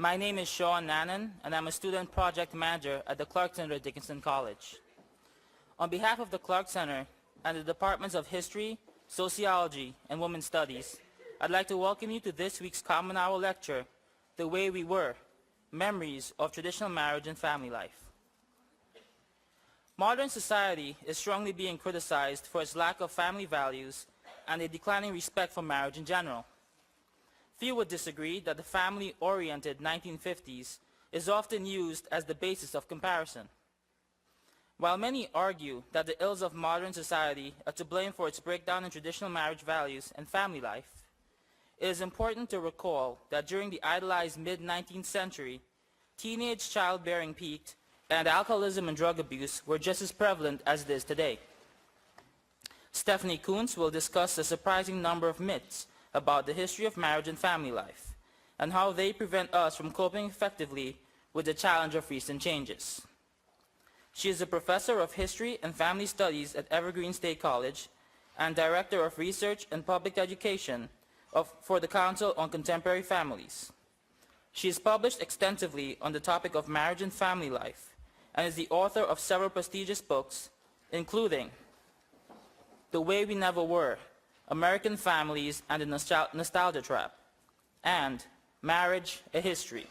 My name is Sean Nannon, and I'm a student project manager at the Clark Center at Dickinson College. On behalf of the Clark Center and the Departments of History, Sociology, and Women's Studies, I'd like to welcome you to this week's Common Hour lecture, The Way We Were, Memories of Traditional Marriage and Family Life. Modern society is strongly being criticized for its lack of family values and a declining respect for marriage in general. Few would disagree that the family-oriented 1950s is often used as the basis of comparison. While many argue that the ills of modern society are to blame for its breakdown in traditional marriage values and family life, it is important to recall that during the idolized mid-19th century, teenage childbearing peaked and alcoholism and drug abuse were just as prevalent as it is today. Stephanie Kuntz will discuss a surprising number of myths about the history of marriage and family life and how they prevent us from coping effectively with the challenge of recent changes. She is a professor of history and family studies at Evergreen State College and director of research and public education for the Council on Contemporary Families. She has published extensively on the topic of marriage and family life and is the author of several prestigious books, including The Way We Never Were, American Families and the Nostalgia Trap, and Marriage, a History,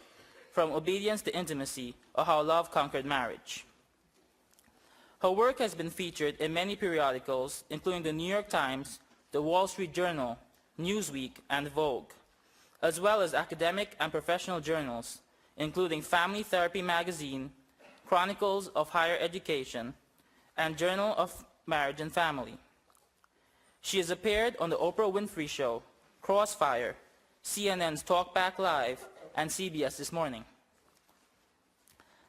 From Obedience to Intimacy, or How Love Conquered Marriage. Her work has been featured in many periodicals, including the New York Times, the Wall Street Journal, Newsweek, and Vogue, as well as academic and professional journals, including Family Therapy Magazine, Chronicles of Higher Education, and Journal of Marriage and Family. She has appeared on the Oprah Winfrey Show, Crossfire, CNN's Talk Back Live, and CBS This Morning.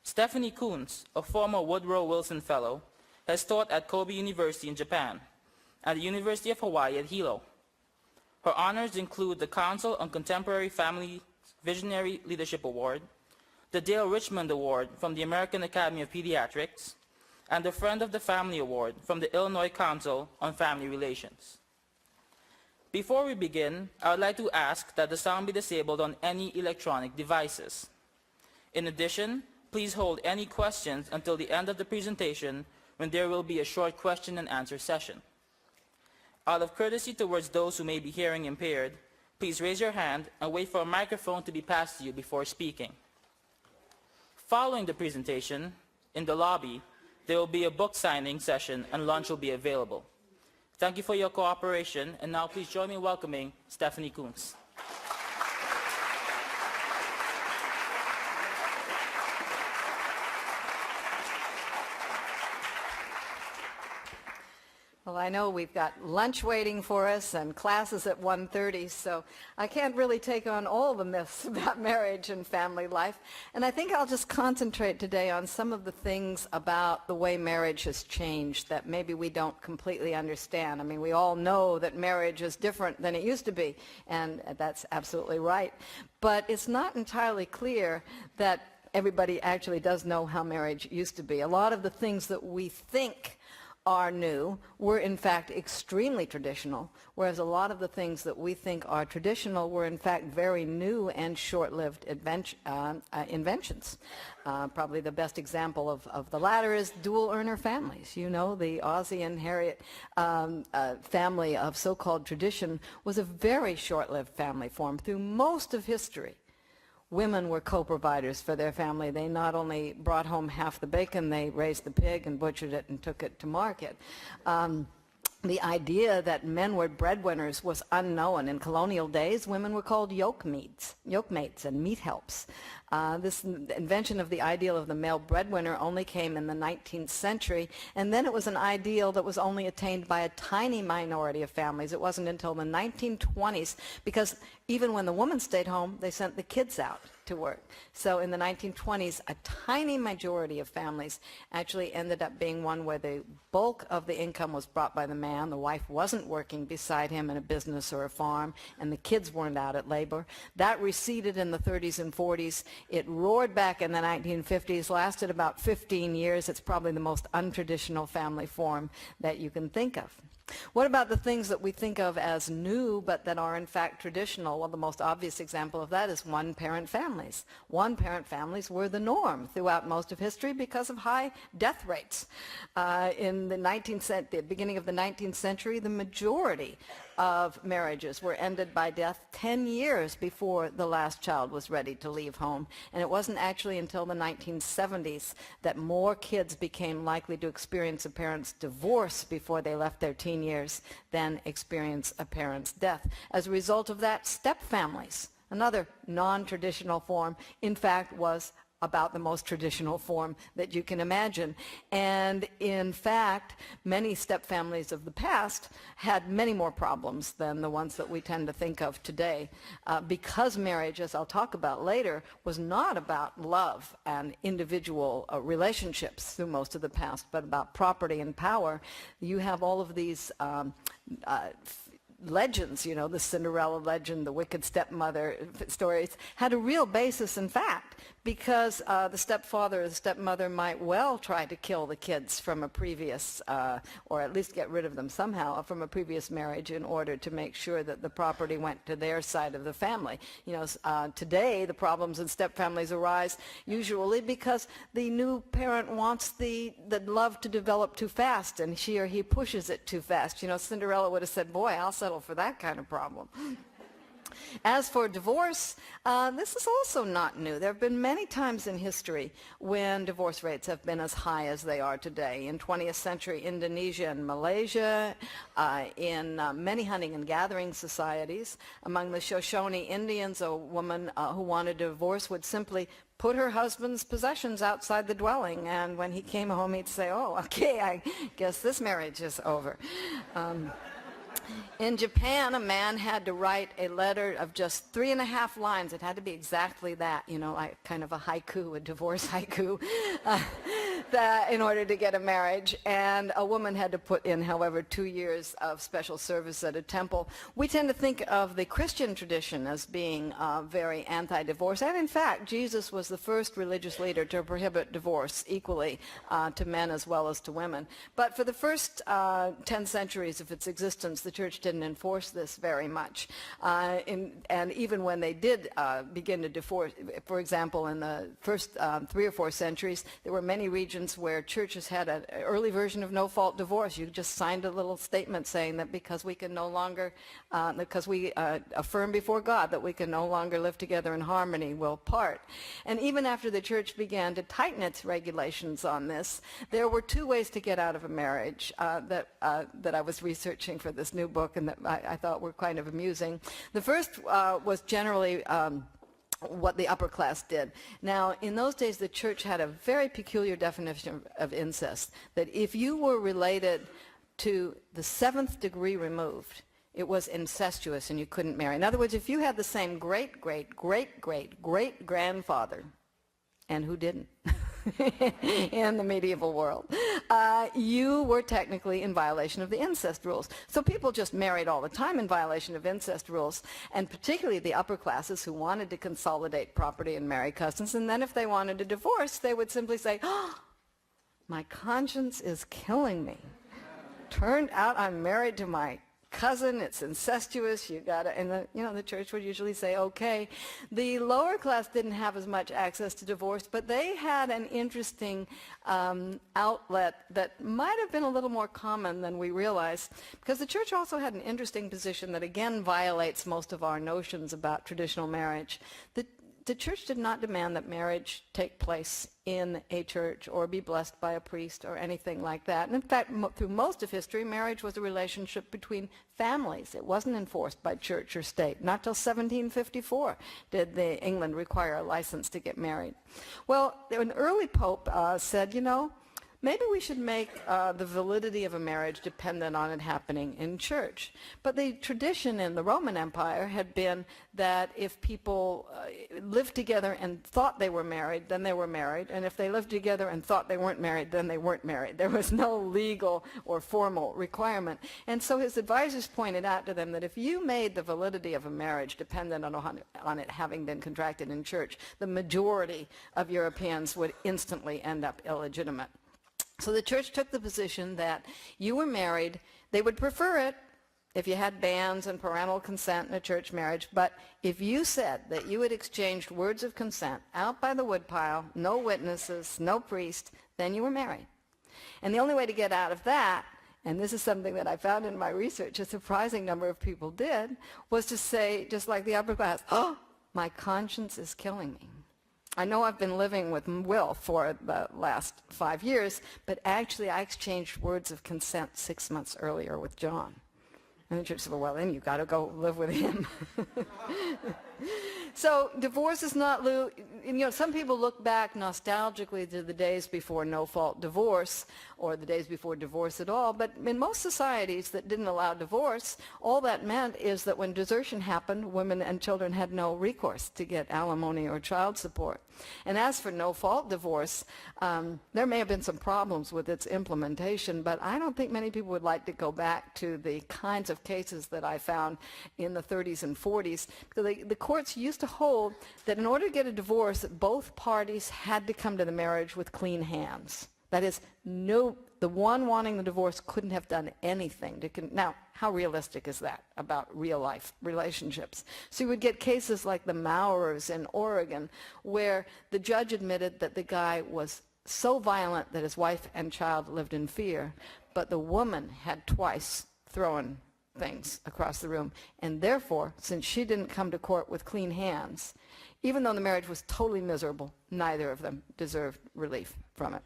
Stephanie Kuntz, a former Woodrow Wilson Fellow, has taught at Kobe University in Japan and the University of Hawaii at Hilo. Her honors include the Council on Contemporary Family Visionary Leadership Award, the Dale Richmond Award from the American Academy of Pediatrics, and the Friend of the Family Award from the Illinois Council on Family Relations. Before we begin, I would like to ask that the sound be disabled on any electronic devices. In addition, please hold any questions until the end of the presentation, when there will be a short question and answer session. Out of courtesy towards those who may be hearing impaired, please raise your hand and wait for a microphone to be passed to you before speaking. Following the presentation, in the lobby, there will be a book signing session and lunch will be available. Thank you for your cooperation, and now please join me in welcoming Stephanie Kuntz. Well, I know we've got lunch waiting for us and classes at 1:30, so I can't really take on all the myths about marriage and family life. And I think I'll just concentrate today on some of the things about the way marriage has changed that maybe we don't completely understand. I mean, we all know that marriage is different than it used to be, and that's absolutely right. But it's not entirely clear that everybody actually does know how marriage used to be. A lot of the things that we think are new were in fact extremely traditional, whereas a lot of the things that we think are traditional were in fact very new and short-lived inventions. Probably the best example of the latter is dual-earner families. You know, the Ozzie and Harriet family of so-called tradition was a very short-lived family form through most of history. Women were co-providers for their family. They not only brought home half the bacon, they raised the pig and butchered it and took it to market. The idea that men were breadwinners was unknown. In colonial days, women were called yokemates and meat helps. This invention of the ideal of the male breadwinner only came in the 19th century, and then it was an ideal that was only attained by a tiny minority of families. It wasn't until the 1920s, because even when the woman stayed home, they sent the kids out to work. So in the 1920s, a tiny majority of families actually ended up being one where the bulk of the income was brought by the man. The wife wasn't working beside him in a business or a farm, and the kids weren't out at labor. That receded in the 30s and 40s. It roared back in the 1950s, lasted about 15 years. It's probably the most untraditional family form that you can think of. What about the things that we think of as new but that are in fact traditional? Well, the most obvious example of that is one-parent families. One-parent families were the norm throughout most of history because of high death rates. In the beginning of the 19th century, the majority of marriages were ended by death 10 years before the last child was ready to leave home. And it wasn't actually until the 1970s that more kids became likely to experience a parent's divorce before they left their teen years than experience a parent's death. As a result of that, step-families, another non-traditional form, in fact was about the most traditional form that you can imagine. And in fact, many step-families of the past had many more problems than the ones that we tend to think of today. Because marriage, as I'll talk about later, was not about love and individual relationships through most of the past, but about property and power, you have all of these legends, you know, the Cinderella legend, the wicked stepmother stories, had a real basis in fact, because the stepfather or the stepmother might well try to kill the kids from a previous, or at least get rid of them somehow from a previous marriage in order to make sure that the property went to their side of the family. You know, today the problems in stepfamilies arise usually because the new parent wants the love to develop too fast, and she or he pushes it too fast. You know, Cinderella would have said, boy, I'll settle for that kind of problem. As for divorce, this is also not new. There have been many times in history when divorce rates have been as high as they are today. In 20th century Indonesia and Malaysia, in many hunting and gathering societies. Among the Shoshone Indians, a woman who wanted a divorce would simply put her husband's possessions outside the dwelling, and when he came home he'd say, oh, okay, I guess this marriage is over. In Japan, a man had to write a letter of just 3.5 lines. It had to be exactly that, you know, like kind of a haiku, a divorce haiku, that in order to get a marriage. And a woman had to put in, however, 2 years of special service at a temple. We tend to think of the Christian tradition as being very anti-divorce. And in fact, Jesus was the first religious leader to prohibit divorce equally to men as well as to women. But for the first 10 centuries of its existence, the church didn't enforce this very much. And even when they did begin to divorce, for example, in the first 3 or 4 centuries, there were many regions where churches had an early version of no-fault divorce. You just signed a little statement saying that because we can no longer, because we affirm before God that we can no longer live together in harmony, we'll part. And even after the church began to tighten its regulations on this, there were 2 ways to get out of a marriage that I was researching for this new book, and that I thought were kind of amusing. The first was generally what the upper class did. Now, in those days, the church had a very peculiar definition of incest, that if you were related to the 7th degree removed, it was incestuous and you couldn't marry. In other words, if you had the same great-great-great-great-great-grandfather, and who didn't? In the medieval world, you were technically in violation of the incest rules. So people just married all the time in violation of incest rules, and particularly the upper classes who wanted to consolidate property and marry cousins. And then if they wanted a divorce, they would simply say, oh, my conscience is killing me. Turned out I'm married to my cousin, it's incestuous, you gotta, and the church would usually say, okay. The lower class didn't have as much access to divorce, but they had an interesting outlet that might have been a little more common than we realize, because the church also had an interesting position that again violates most of our notions about traditional marriage. The church did not demand that marriage take place in a church or be blessed by a priest or anything like that. And in fact, through most of history, marriage was a relationship between families. It wasn't enforced by church or state. Not till 1754 did England require a license to get married. Well, an early pope said, you know, maybe we should make the validity of a marriage dependent on it happening in church. But the tradition in the Roman Empire had been that if people lived together and thought they were married, then they were married. And if they lived together and thought they weren't married, then they weren't married. There was no legal or formal requirement. And so his advisors pointed out to them that if you made the validity of a marriage dependent on it having been contracted in church, the majority of Europeans would instantly end up illegitimate. So the church took the position that you were married, They would prefer it if you had banns and parental consent in a church marriage, but if you said that you had exchanged words of consent out by the woodpile, no witnesses, no priest, then you were married. And the only way to get out of that, and this is something that I found in my research, a surprising number of people did, was to say, just like the upper class, oh, my conscience is killing me. I know I've been living with Will for the last 5 years, but actually I exchanged words of consent 6 months earlier with John. And the church said, well, then you've got to go live with him. So divorce is not, some people look back nostalgically to the days before no-fault divorce or the days before divorce at all, but in most societies that didn't allow divorce, all that meant is that when desertion happened, women and children had no recourse to get alimony or child support. And as for no-fault divorce, there may have been some problems with its implementation, but I don't think many people would like to go back to the kinds of cases that I found in the 30s and 40s, because the courts used to hold that in order to get a divorce, both parties had to come to the marriage with clean hands. That is, the one wanting the divorce couldn't have done anything. Now, how realistic is that about real-life relationships? So you would get cases like the Maurers in Oregon, where the judge admitted that the guy was so violent that his wife and child lived in fear, but the woman had twice thrown things across the room. And therefore, since she didn't come to court with clean hands, even though the marriage was totally miserable, neither of them deserved relief from it.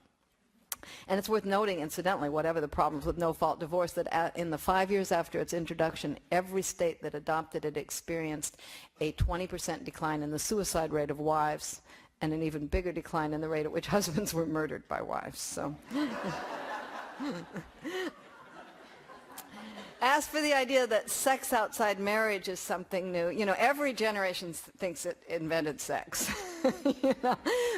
And it's worth noting, incidentally, whatever the problems with no-fault divorce, that in the 5 years after its introduction, every state that adopted it experienced a 20% decline in the suicide rate of wives and an even bigger decline in the rate at which husbands were murdered by wives. So. As for the idea that sex outside marriage is something new, every generation thinks it invented sex.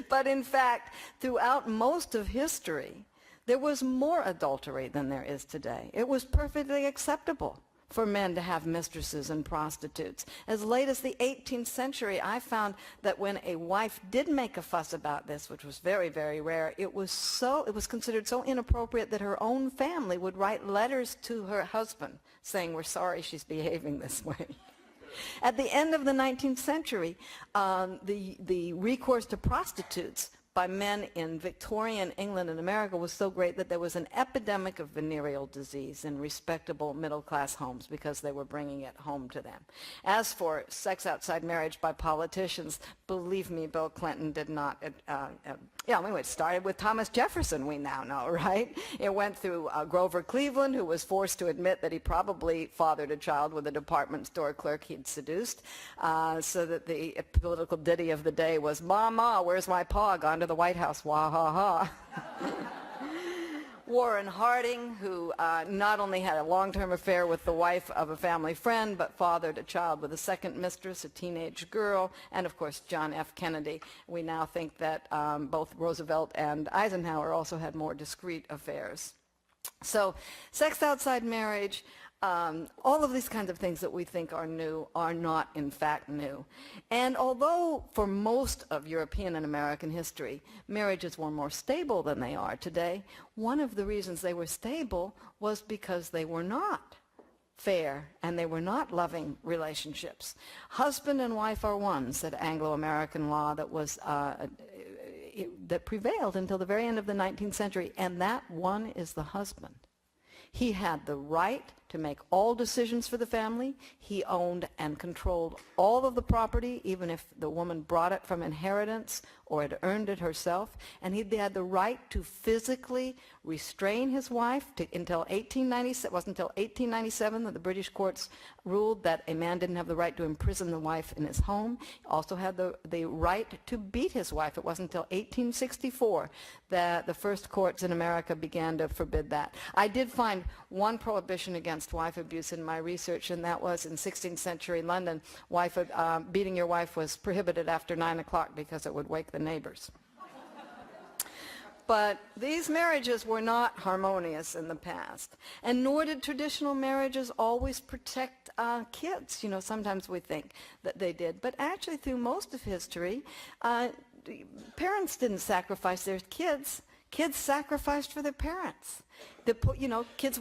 But in fact, throughout most of history, there was more adultery than there is today. It was perfectly acceptable for men to have mistresses and prostitutes. As late as the 18th century, I found that when a wife did make a fuss about this, which was very, very rare, it was considered so inappropriate that her own family would write letters to her husband saying, we're sorry she's behaving this way. At the end of the 19th century, the recourse to prostitutes by men in Victorian England and America was so great that there was an epidemic of venereal disease in respectable middle-class homes because they were bringing it home to them. As for sex outside marriage by politicians, believe me, Bill Clinton did not. It started with Thomas Jefferson, we now know, right? It went through Grover Cleveland, who was forced to admit that he probably fathered a child with a department store clerk he'd seduced, so that the political ditty of the day was, "Mama, where's my paw? Gone to the White House, wah ha ha." Warren Harding, who not only had a long-term affair with the wife of a family friend, but fathered a child with a second mistress, a teenage girl, and of course John F. Kennedy. We now think that both Roosevelt and Eisenhower also had more discreet affairs. So sex outside marriage, all of these kinds of things that we think are new are not in fact new. And although for most of European and American history, marriages were more stable than they are today, one of the reasons they were stable was because they were not fair and they were not loving relationships. Husband and wife are one, said Anglo-American law that was that prevailed until the very end of the 19th century, and that one is the husband. He had the right to make all decisions for the family. He owned and controlled all of the property, even if the woman brought it from inheritance or had earned it herself. And he had the right to physically restrain his wife until 1897. It wasn't until 1897 that the British courts ruled that a man didn't have the right to imprison the wife in his home. He also had the right to beat his wife. It wasn't until 1864 that the first courts in America began to forbid that. I did find one prohibition against wife abuse in my research, and that was in 16th century London. Beating your wife was prohibited after 9 o'clock because it would wake the neighbors. But these marriages were not harmonious in the past, and nor did traditional marriages always protect kids. Sometimes we think that they did, but actually through most of history, parents didn't sacrifice their kids. Kids sacrificed for their parents. Kids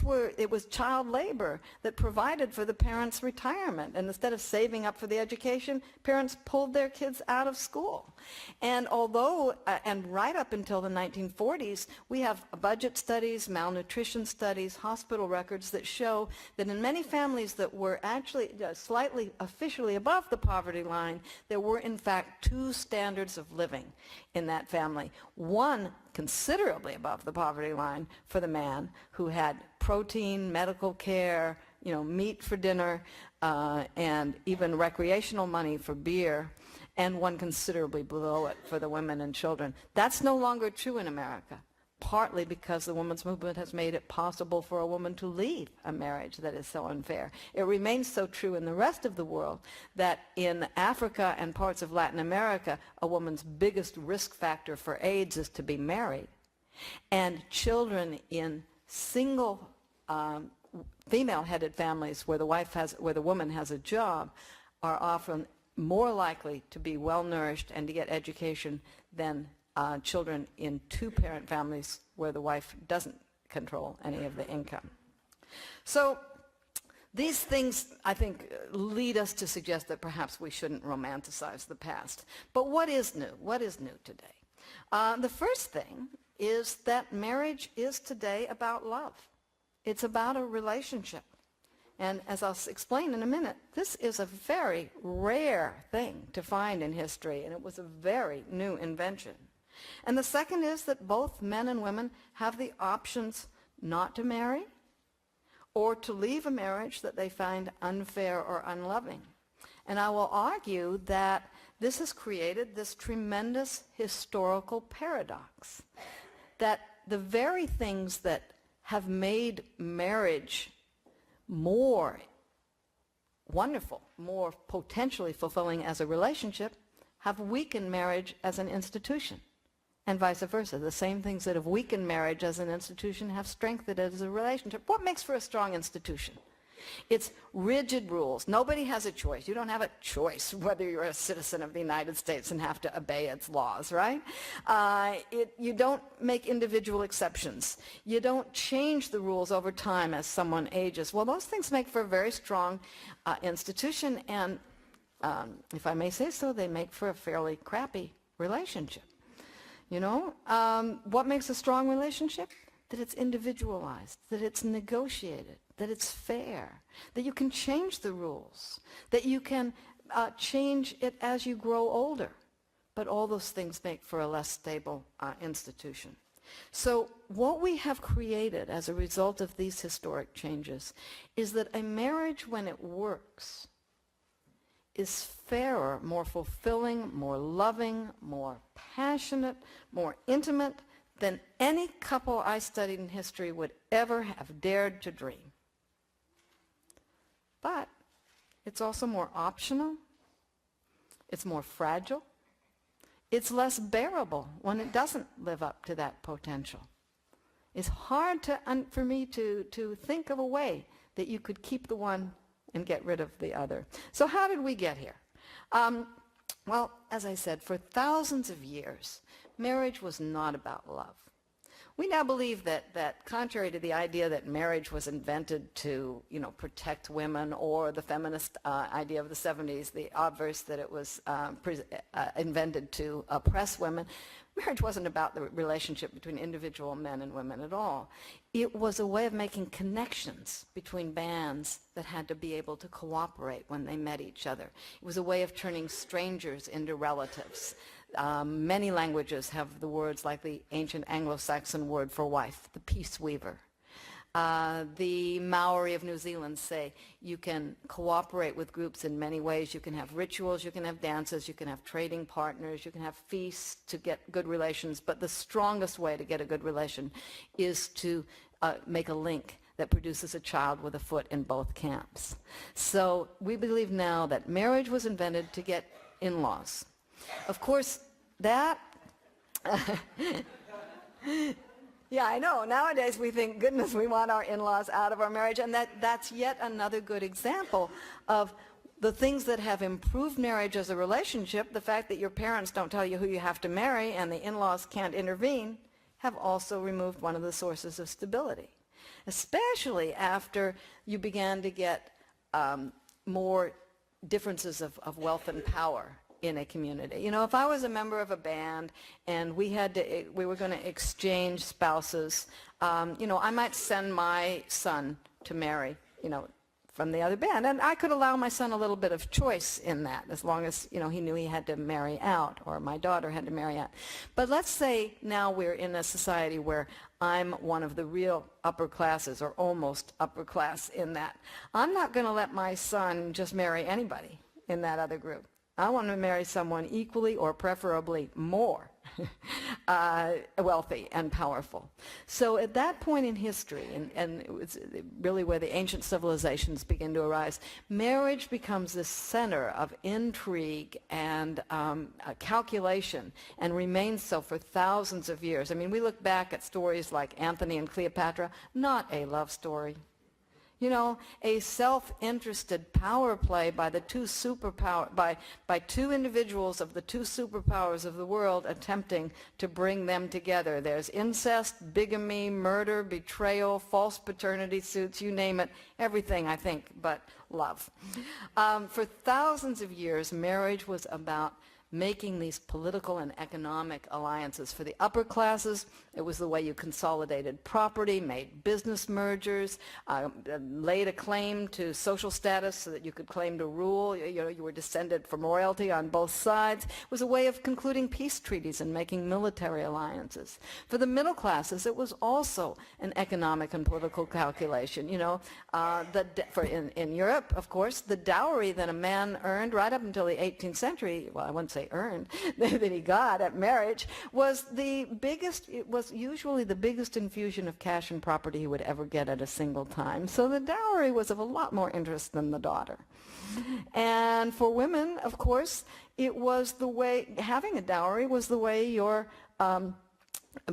were, it was child labor that provided for the parents' retirement. And instead of saving up for the education, parents pulled their kids out of school. And although, and right up until the 1940s, we have budget studies, malnutrition studies, hospital records that show that in many families that were actually slightly officially above the poverty line, there were in fact two standards of living in that family. One considerably above the poverty line for the man who had protein, medical care, meat for dinner, and even recreational money for beer, and one considerably below it for the women and children. That's no longer true in America, partly because the women's movement has made it possible for a woman to leave a marriage that is so unfair. It remains so true in the rest of the world that in Africa and parts of Latin America, a woman's biggest risk factor for AIDS is to be married. And children in single female-headed families where the woman has a job are often more likely to be well-nourished and to get education than children in two-parent families where the wife doesn't control any of the income. So these things, I think, lead us to suggest that perhaps we shouldn't romanticize the past. But what is new? What is new today? The first thing is that marriage is today about love. It's about a relationship. And as I'll explain in a minute, this is a very rare thing to find in history, and it was a very new invention. And the second is that both men and women have the options not to marry or to leave a marriage that they find unfair or unloving. And I will argue that this has created this tremendous historical paradox, that the very things that have made marriage more wonderful, more potentially fulfilling as a relationship, have weakened marriage as an institution, and vice versa. The same things that have weakened marriage as an institution have strengthened it as a relationship. What makes for a strong institution? It's rigid rules. Nobody has a choice. You don't have a choice whether you're a citizen of the United States and have to obey its laws, right? You don't make individual exceptions. You don't change the rules over time as someone ages. Well, those things make for a very strong institution, and if I may say so, they make for a fairly crappy relationship. What makes a strong relationship? That it's individualized, that it's negotiated, that it's fair, that you can change the rules, that you can change it as you grow older. But all those things make for a less stable institution. So what we have created as a result of these historic changes is that a marriage, when it works, is fairer, more fulfilling, more loving, more passionate, more intimate than any couple I studied in history would ever have dared to dream. But it's also more optional, it's more fragile, it's less bearable when it doesn't live up to that potential. It's hard for me to think of a way that you could keep the one and get rid of the other. So how did we get here? Well, as I said, for thousands of years, marriage was not about love. We now believe that contrary to the idea that marriage was invented to, protect women, or the feminist idea of the 70s, the obverse that it was invented to oppress women, marriage wasn't about the relationship between individual men and women at all. It was a way of making connections between bands that had to be able to cooperate when they met each other. It was a way of turning strangers into relatives. Many languages have the words like the ancient Anglo-Saxon word for wife, the peace weaver. The Maori of New Zealand say you can cooperate with groups in many ways. You can have rituals, you can have dances, you can have trading partners, you can have feasts to get good relations, but the strongest way to get a good relation is to make a link that produces a child with a foot in both camps. So we believe now that marriage was invented to get in-laws. Of course, that... Yeah, I know. Nowadays we think, goodness, we want our in-laws out of our marriage, and that's yet another good example of the things that have improved marriage as a relationship. The fact that your parents don't tell you who you have to marry and the in-laws can't intervene have also removed one of the sources of stability, especially after you began to get more differences of wealth and power in a community. You know, if I was a member of a band and we were going to exchange spouses, you know, I might send my son to marry, you know, from the other band, and I could allow my son a little bit of choice in that, as long as, you know, he knew he had to marry out, or my daughter had to marry out. But let's say now we're in a society where I'm one of the real upper classes, or almost upper class in that. I'm not going to let my son just marry anybody in that other group. I want to marry someone equally or preferably more wealthy and powerful. So at that point in history, and it was really where the ancient civilizations begin to arise, marriage becomes the center of intrigue and calculation, and remains so for thousands of years. I mean, we look back at stories like Antony and Cleopatra, not a love story. You know, a self-interested power play by the two by two individuals of the two superpowers of the world attempting to bring them together. There's incest, bigamy, murder, betrayal, false paternity suits, you name it, everything, I think, but love. For thousands of years, marriage was about making these political and economic alliances. For the upper classes, it was the way you consolidated property, made business mergers, laid a claim to social status so that you could claim to rule. You know, you were descended from royalty on both sides. It was a way of concluding peace treaties and making military alliances. For the middle classes, it was also an economic and political calculation. You know, in Europe, of course, the dowry that a man earned right up until the 18th century, well, I wouldn't say earned, that he got at marriage, was the biggest, it was usually the biggest infusion of cash and property he would ever get at a single time. So the dowry was of a lot more interest than the daughter. And for women, of course, it was the way, having a dowry was the way your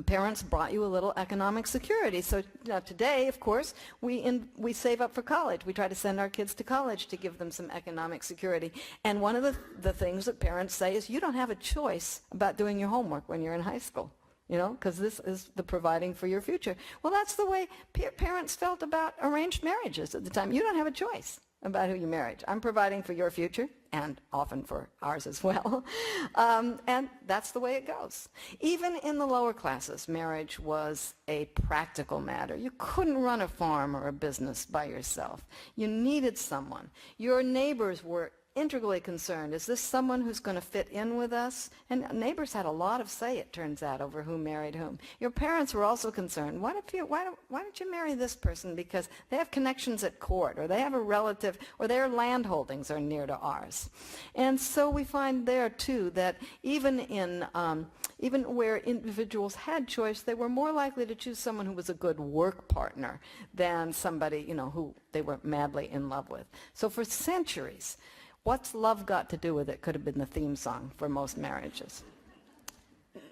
parents brought you a little economic security. So now today, of course, we save up for college. We try to send our kids to college to give them some economic security. And one of the things that parents say is, you don't have a choice about doing your homework when you're in high school, you know, because this is the providing for your future. Well, that's the way parents felt about arranged marriages at the time. You don't have a choice about who you married. I'm providing for your future, and often for ours as well. And that's the way it goes. Even in the lower classes, marriage was a practical matter. You couldn't run a farm or a business by yourself. You needed someone. Your neighbors were integrally concerned. Is this someone who's going to fit in with us? And neighbors had a lot of say, it turns out, over who married whom. Your parents were also concerned. Why don't you marry this person because they have connections at court, or they have a relative, or their land holdings are near to ours? And so we find there too that even where individuals had choice, they were more likely to choose someone who was a good work partner than somebody, you know, who they were madly in love with. So for centuries, what's love got to do with it could have been the theme song for most marriages.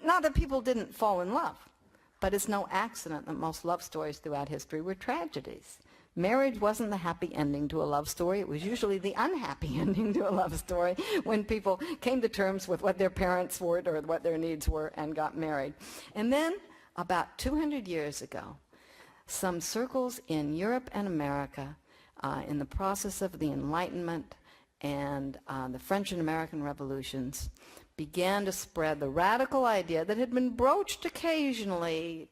Not that people didn't fall in love, but it's no accident that most love stories throughout history were tragedies. Marriage wasn't the happy ending to a love story. It was usually the unhappy ending to a love story when people came to terms with what their parents were or what their needs were and got married. And then, about 200 years ago, some circles in Europe and America, in the process of the Enlightenment and the French and American revolutions, began to spread the radical idea that had been broached occasionally,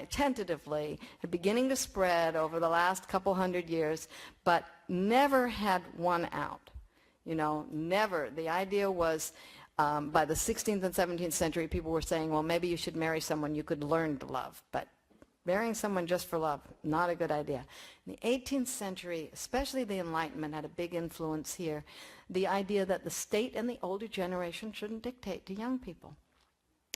tentatively, beginning to spread over the last couple hundred years, but never had won out. You know, never. The idea was, by the 16th and 17th century, people were saying, well, maybe you should marry someone you could learn to love, but marrying someone just for love, not a good idea. In the 18th century, especially the Enlightenment, had a big influence here. The idea that the state and the older generation shouldn't dictate to young people.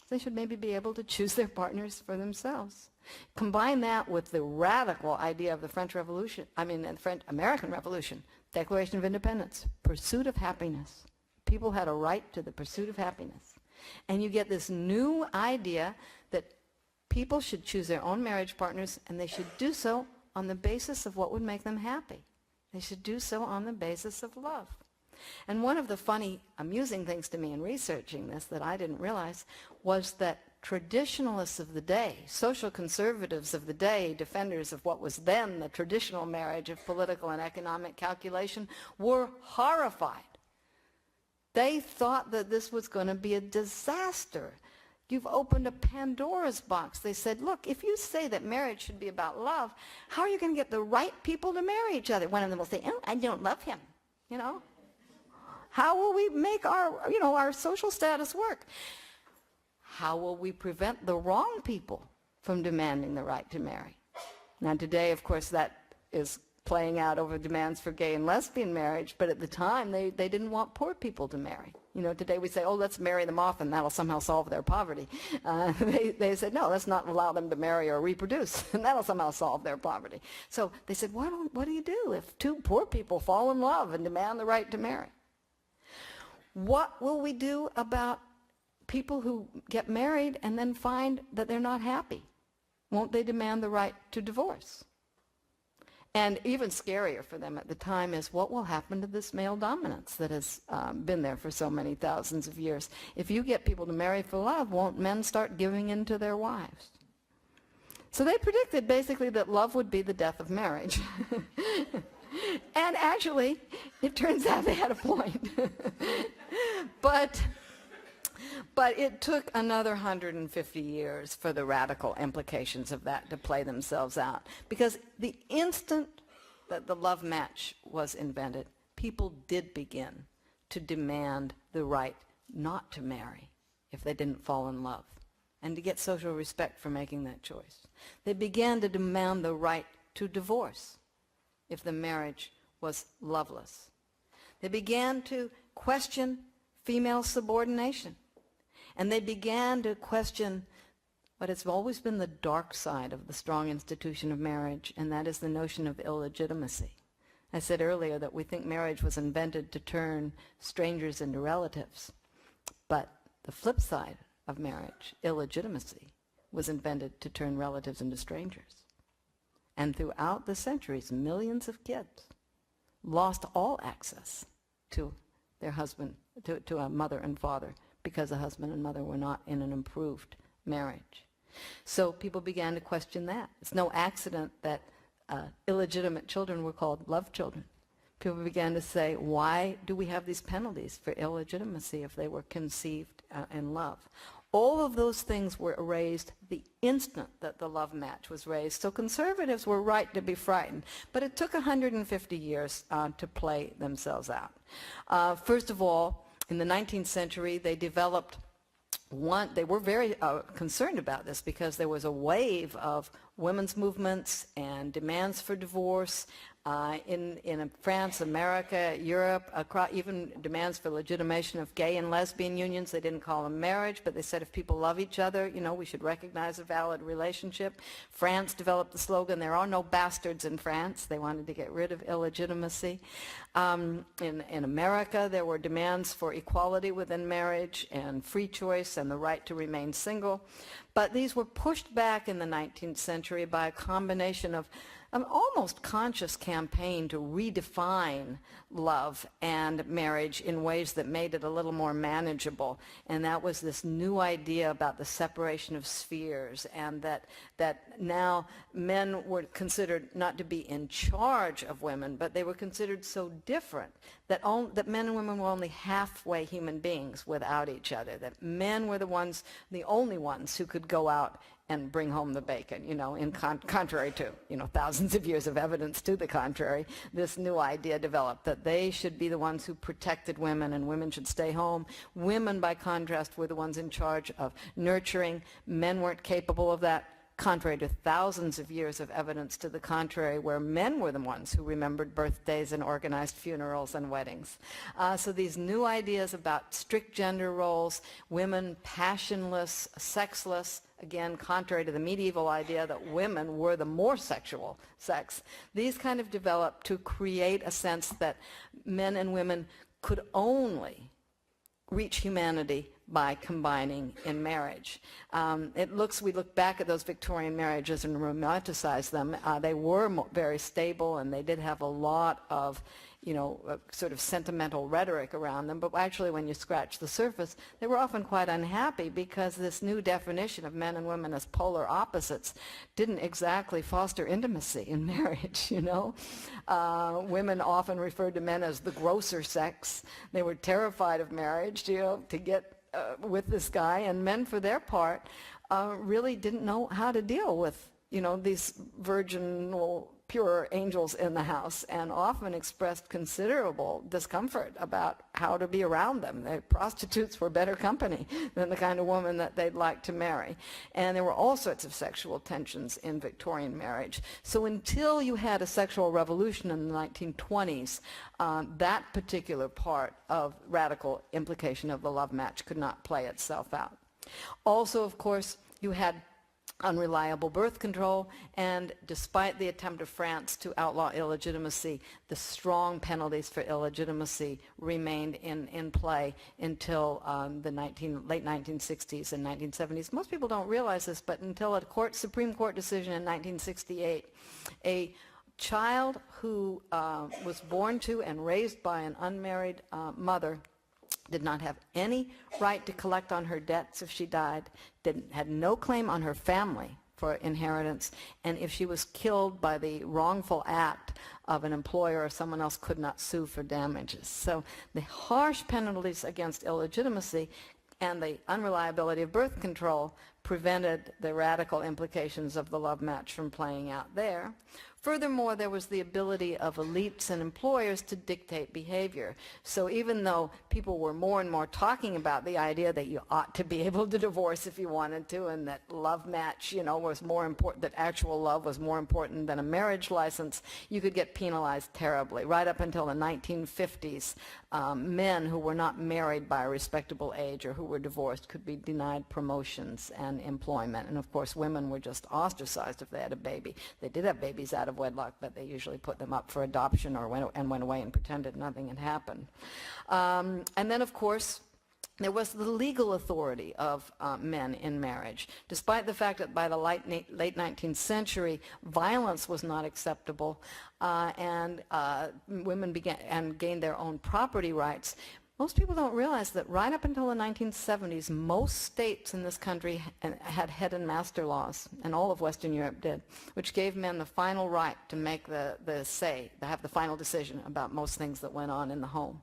They should maybe be able to choose their partners for themselves. Combine that with the radical idea of the French Revolution, the French American Revolution, Declaration of Independence, pursuit of happiness. People had a right to the pursuit of happiness. And you get this new idea that people should choose their own marriage partners, and they should do so on the basis of what would make them happy. They should do so on the basis of love. And one of the funny, amusing things to me in researching this that I didn't realize was that traditionalists of the day, social conservatives of the day, defenders of what was then the traditional marriage of political and economic calculation, were horrified. They thought that this was going to be a disaster. You've opened a Pandora's box. They said, look, if you say that marriage should be about love, how are you going to get the right people to marry each other? One of them will say, oh, I don't love him, you know. How will we make our social status work? How will we prevent the wrong people from demanding the right to marry? Now today, of course, that is playing out over demands for gay and lesbian marriage, but at the time they didn't want poor people to marry. You know, today we say, oh, let's marry them off and that'll somehow solve their poverty. They said, no, let's not allow them to marry or reproduce, and that'll somehow solve their poverty. So they said, what do you do if two poor people fall in love and demand the right to marry? What will we do about people who get married and then find that they're not happy? Won't they demand the right to divorce? And even scarier for them at the time is what will happen to this male dominance that has been there for so many thousands of years. If you get people to marry for love, won't men start giving in to their wives? So they predicted basically that love would be the death of marriage. And actually, it turns out they had a point. But it took another 150 years for the radical implications of that to play themselves out. Because the instant that the love match was invented, people did begin to demand the right not to marry if they didn't fall in love, and to get social respect for making that choice. They began to demand the right to divorce if the marriage was loveless. They began to question female subordination. And they began to question what has always been the dark side of the strong institution of marriage, and that is the notion of illegitimacy. I said earlier that we think marriage was invented to turn strangers into relatives. But the flip side of marriage, illegitimacy, was invented to turn relatives into strangers. And throughout the centuries, millions of kids lost all access to their husband, to a mother and father, because the husband and mother were not in an improved marriage. So people began to question that. It's no accident that illegitimate children were called love children. People began to say, why do we have these penalties for illegitimacy if they were conceived in love? All of those things were erased the instant that the love match was raised. So conservatives were right to be frightened. But it took 150 years to play themselves out. First of all, in the 19th century, they developed they were very concerned about this because there was a wave of women's movements and demands for divorce in France, America, Europe, even demands for legitimation of gay and lesbian unions. They didn't call them marriage, but they said if people love each other, you know, we should recognize a valid relationship. France developed the slogan, there are no bastards in France. They wanted to get rid of illegitimacy. In America, there were demands for equality within marriage and free choice and the right to remain single. But these were pushed back in the 19th century by a combination of an almost conscious campaign to redefine love and marriage in ways that made it a little more manageable. And that was this new idea about the separation of spheres, and that now men were considered not to be in charge of women, but they were considered so different that men and women were only halfway human beings without each other, that men were the only ones who could go out and bring home the bacon, you know, contrary to, you know, thousands of years of evidence to the contrary. This new idea developed that they should be the ones who protected women and women should stay home. Women, by contrast, were the ones in charge of nurturing. Men weren't capable of that, contrary to thousands of years of evidence to the contrary, where men were the ones who remembered birthdays and organized funerals and weddings. So these new ideas about strict gender roles, women passionless, sexless, again, contrary to the medieval idea that women were the more sexual sex, these kind of developed to create a sense that men and women could only reach humanity by combining in marriage. We look back at those Victorian marriages and romanticize them. They were very stable, and they did have a lot of sort of sentimental rhetoric around them, but actually when you scratch the surface, they were often quite unhappy because this new definition of men and women as polar opposites didn't exactly foster intimacy in marriage, Women often referred to men as the grosser sex. They were terrified of marriage, to get with this guy, and men, for their part, really didn't know how to deal with, these virginal, pure angels in the house, and often expressed considerable discomfort about how to be around them. The prostitutes were better company than the kind of woman that they'd like to marry. And there were all sorts of sexual tensions in Victorian marriage. So until you had a sexual revolution in the 1920s, that particular part of radical implication of the love match could not play itself out. Also, of course, you had unreliable birth control, and despite the attempt of France to outlaw illegitimacy, the strong penalties for illegitimacy remained in play until the late 1960s and 1970s. Most people don't realize this, but until a Supreme Court decision in 1968, a child who was born to and raised by an unmarried mother did not have any right to collect on her debts if she died, had no claim on her family for inheritance, and if she was killed by the wrongful act of an employer or someone else, could not sue for damages. So the harsh penalties against illegitimacy and the unreliability of birth control prevented the radical implications of the love match from playing out there. Furthermore, there was the ability of elites and employers to dictate behavior. So even though people were more and more talking about the idea that you ought to be able to divorce if you wanted to, and that love match, was more important, that actual love was more important than a marriage license, you could get penalized terribly. Right up until the 1950s, men who were not married by a respectable age or who were divorced could be denied promotions and employment. And of course, women were just ostracized if they had a baby. They did have babies out of wedlock, but they usually put them up for adoption or went away and pretended nothing had happened. And then, of course, there was the legal authority of men in marriage. Despite the fact that by the late 19th century, violence was not acceptable, and women gained their own property rights, most people don't realize that right up until the 1970s, most states in this country had head and master laws, and all of Western Europe did, which gave men the final right to make the say, to have the final decision about most things that went on in the home.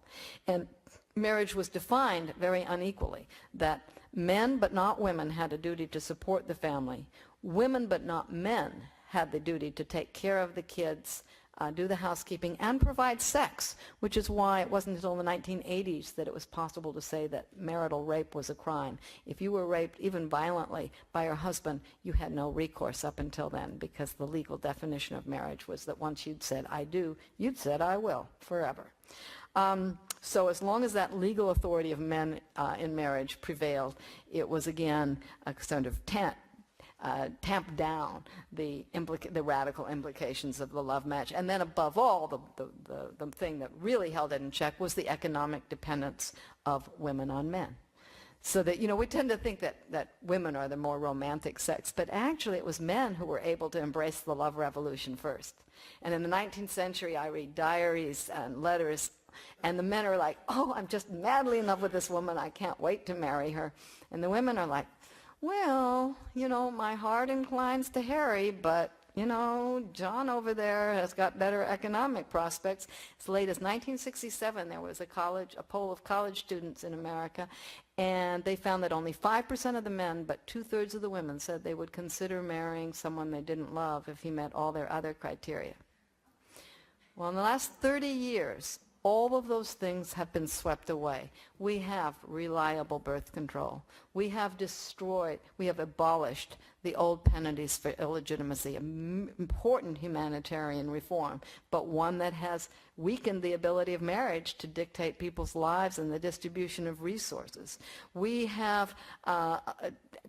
And marriage was defined very unequally, that men but not women had a duty to support the family. Women but not men had the duty to take care of the kids, do the housekeeping, and provide sex, which is why it wasn't until the 1980s that it was possible to say that marital rape was a crime. If you were raped, even violently, by your husband, you had no recourse up until then, because the legal definition of marriage was that once you'd said, I do, you'd said, I will, forever. So as long as that legal authority of men in marriage prevailed, it was again a sort of tamp down the radical implications of the love match. And then above all, the thing that really held it in check was the economic dependence of women on men. So that, we tend to think that women are the more romantic sex, but actually it was men who were able to embrace the love revolution first. And in the 19th century, I read diaries and letters, and the men are like, oh, I'm just madly in love with this woman, I can't wait to marry her. And the women are like, well, my heart inclines to Harry, but, John over there has got better economic prospects. As late as 1967, there was a poll of college students in America, and they found that only 5% of the men, but 2/3 of the women said they would consider marrying someone they didn't love if he met all their other criteria. Well, in the last 30 years, all of those things have been swept away. We have reliable birth control. We have abolished the old penalties for illegitimacy, an important humanitarian reform, but one that has weakened the ability of marriage to dictate people's lives and the distribution of resources. We have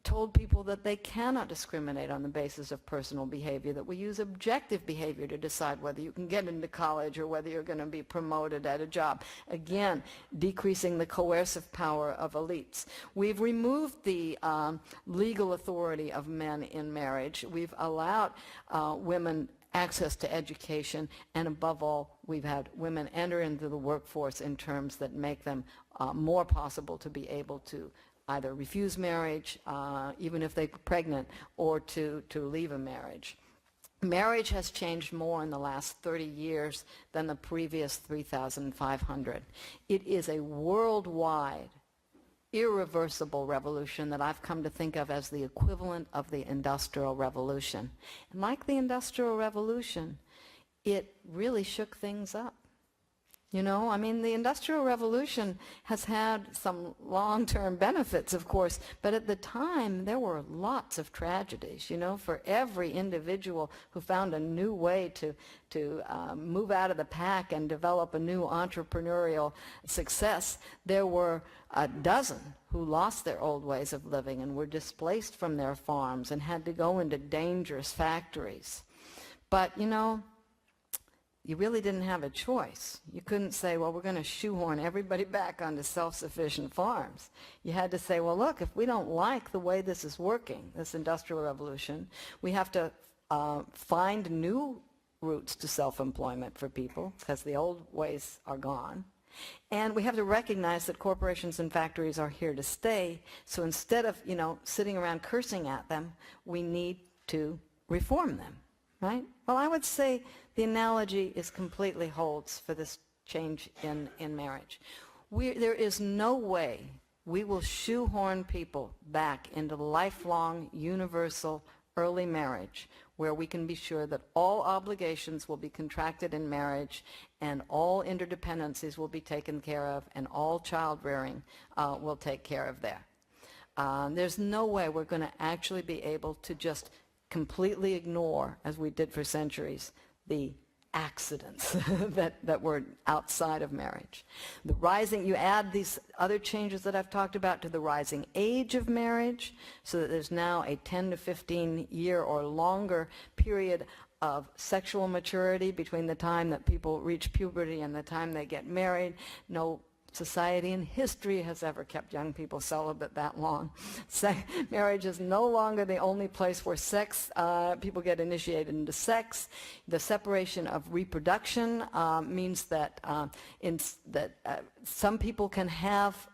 told people that they cannot discriminate on the basis of personal behavior, that we use objective behavior to decide whether you can get into college or whether you're going to be promoted at a job. Again, decreasing the coercive power of elites. We've removed the legal authority of men in marriage. We've allowed women access to education, and above all, we've had women enter into the workforce in terms that make them more possible to be able to either refuse marriage, even if they're pregnant, or to leave a marriage. Marriage has changed more in the last 30 years than the previous 3,500. It is a worldwide, irreversible revolution that I've come to think of as the equivalent of the Industrial Revolution. And like the Industrial Revolution, it really shook things up. You know, I mean, the Industrial Revolution has had some long-term benefits, of course, but at the time there were lots of tragedies. You know, for every individual who found a new way to move out of the pack and develop a new entrepreneurial success, there were a dozen who lost their old ways of living and were displaced from their farms and had to go into dangerous factories. But, you know, you really didn't have a choice. You couldn't say, well, we're going to shoehorn everybody back onto self-sufficient farms. You had to say, well, look, if we don't like the way this is working, this Industrial Revolution, we have to find new routes to self-employment for people because the old ways are gone. And we have to recognize that corporations and factories are here to stay. So instead of, you know, sitting around cursing at them, we need to reform them, right? Well, I would say the analogy completely holds for this change in marriage. There is no way we will shoehorn people back into lifelong, universal, early marriage where we can be sure that all obligations will be contracted in marriage and all interdependencies will be taken care of and all child rearing will take care of that. There's no way we're going to actually be able to just completely ignore, as we did for centuries, the accidents that were outside of marriage. The rising, you add these other changes that I've talked about to the rising age of marriage, so that there's now a 10 to 15 year or longer period of sexual maturity between the time that people reach puberty and the time they get married. No society in history has ever kept young people celibate that long. Marriage is no longer the only place where people get initiated into sex. The separation of reproduction means that some people can have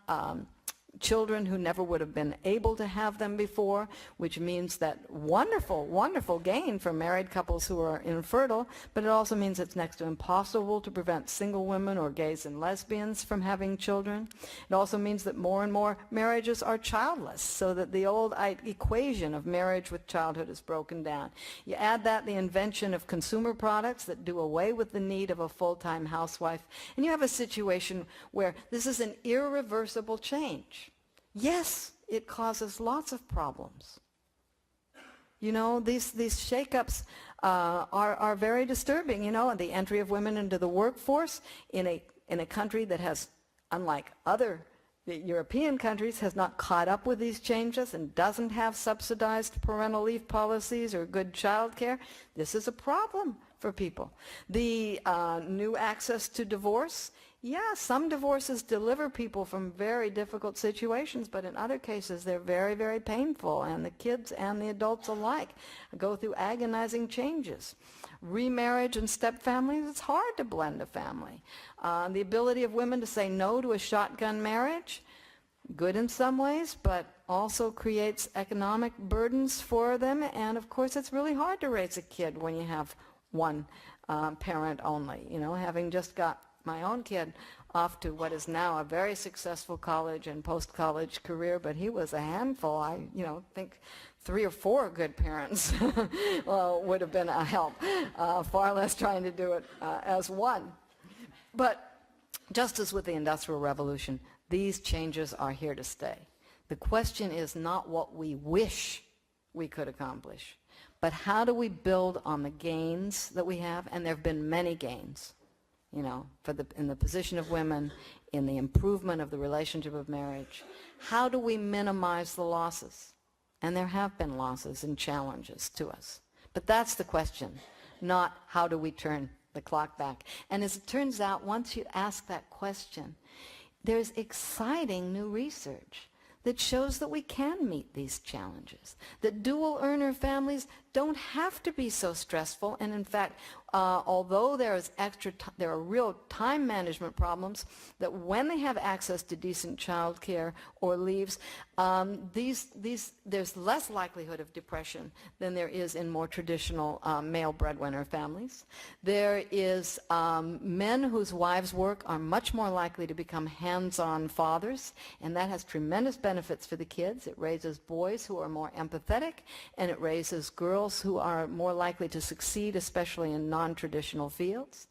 children who never would have been able to have them before, which means that wonderful, wonderful gain for married couples who are infertile, but it also means it's next to impossible to prevent single women or gays and lesbians from having children. It also means that more and more marriages are childless, so that the old equation of marriage with childhood is broken down. You add that the invention of consumer products that do away with the need of a full-time housewife, and you have a situation where this is an irreversible change. Yes, it causes lots of problems. You know, these shakeups are very disturbing. You know, the entry of women into the workforce in a country that has, unlike other European countries, has not caught up with these changes and doesn't have subsidized parental leave policies or good child care. This is a problem for people. The new access to divorce. Yeah, some divorces deliver people from very difficult situations, but in other cases they're very, very painful, and the kids and the adults alike go through agonizing changes. Remarriage and step-families, it's hard to blend a family. The ability of women to say no to a shotgun marriage, good in some ways, but also creates economic burdens for them, and of course it's really hard to raise a kid when you have one parent only. You know, having just got my own kid off to what is now a very successful college and post-college career, but he was a handful. I, think 3 or 4 good parents would have been a help, far less trying to do it as one. But just as with the Industrial Revolution, these changes are here to stay. The question is not what we wish we could accomplish, but how do we build on the gains that we have, and there have been many gains. In the position of women, in the improvement of the relationship of marriage. How do we minimize the losses? And there have been losses and challenges to us. But that's the question, not how do we turn the clock back. And as it turns out, once you ask that question, there's exciting new research that shows that we can meet these challenges, that dual earner families don't have to be so stressful. And in fact, although there are real time management problems, that when they have access to decent child care or leaves, there's less likelihood of depression than there is in more traditional male breadwinner families. There is men whose wives work are much more likely to become hands-on fathers, and that has tremendous benefits for the kids. It raises boys who are more empathetic, and it raises girls who are more likely to succeed, especially in non-traditional fields.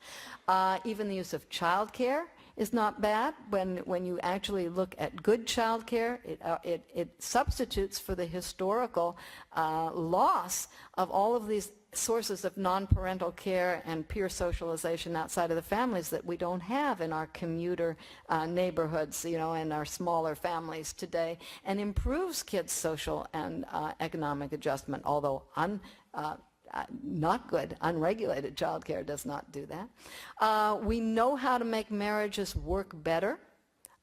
Even the use of child care is not bad. When you actually look at good child care, it substitutes for the historical loss of all of these sources of non-parental care and peer socialization outside of the families that we don't have in our commuter neighborhoods, and our smaller families today, and improves kids' social and economic adjustment, although not good. Unregulated child care does not do that. We know how to make marriages work better.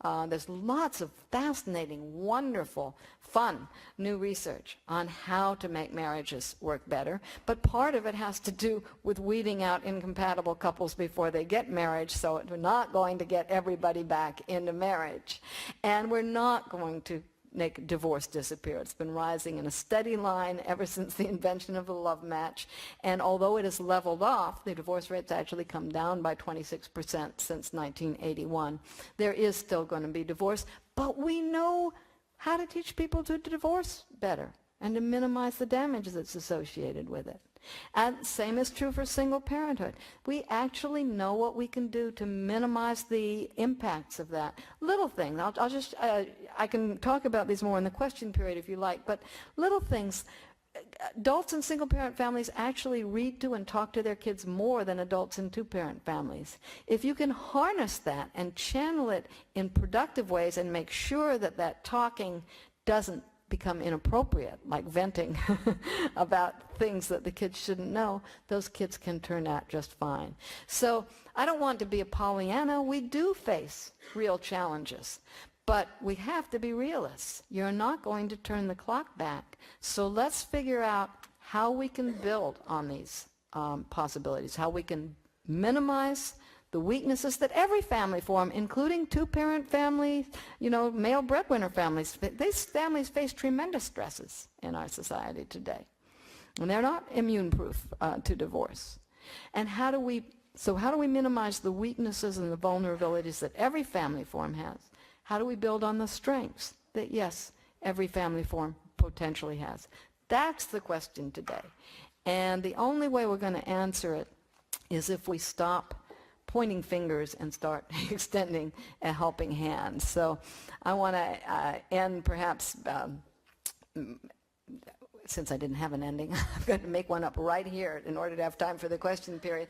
There's lots of fascinating, wonderful, fun new research on how to make marriages work better, but part of it has to do with weeding out incompatible couples before they get married, so we're not going to get everybody back into marriage. And we're not going to make divorce disappear. It's been rising in a steady line ever since the invention of the love match. And although it has leveled off, the divorce rate's actually come down by 26% since 1981. There is still going to be divorce, but we know how to teach people to divorce better and to minimize the damage that's associated with it. And same is true for single parenthood. We actually know what we can do to minimize the impacts of that. Little things. I can talk about these more in the question period if you like, but little things. Adults in single-parent families actually read to and talk to their kids more than adults in two-parent families. If you can harness that and channel it in productive ways and make sure that that talking doesn't become inappropriate, like venting about things that the kids shouldn't know, those kids can turn out just fine. So I don't want to be a Pollyanna. We do face real challenges, but we have to be realists. You're not going to turn the clock back. So let's figure out how we can build on these possibilities, how we can minimize the weaknesses that every family form, including two-parent families, male breadwinner families, these families face tremendous stresses in our society today. And they're not immune-proof to divorce. And how do we minimize the weaknesses and the vulnerabilities that every family form has? How do we build on the strengths that, yes, every family form potentially has? That's the question today. And the only way we're going to answer it is if we stop pointing fingers and start extending a helping hand. So I want to end perhaps, since I didn't have an ending, I'm going to make one up right here in order to have time for the question period,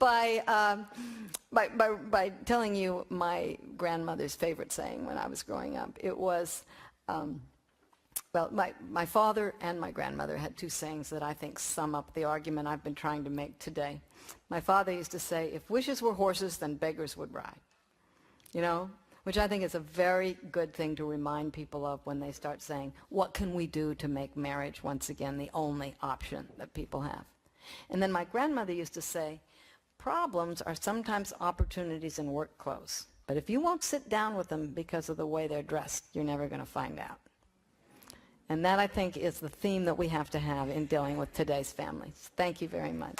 by telling you my grandmother's favorite saying when I was growing up. It was, my father and my grandmother had two sayings that I think sum up the argument I've been trying to make today. My father used to say, if wishes were horses, then beggars would ride. Which I think is a very good thing to remind people of when they start saying, what can we do to make marriage, once again, the only option that people have? And then my grandmother used to say, problems are sometimes opportunities in work clothes. But if you won't sit down with them because of the way they're dressed, you're never going to find out. And that, I think, is the theme that we have to have in dealing with today's families. Thank you very much.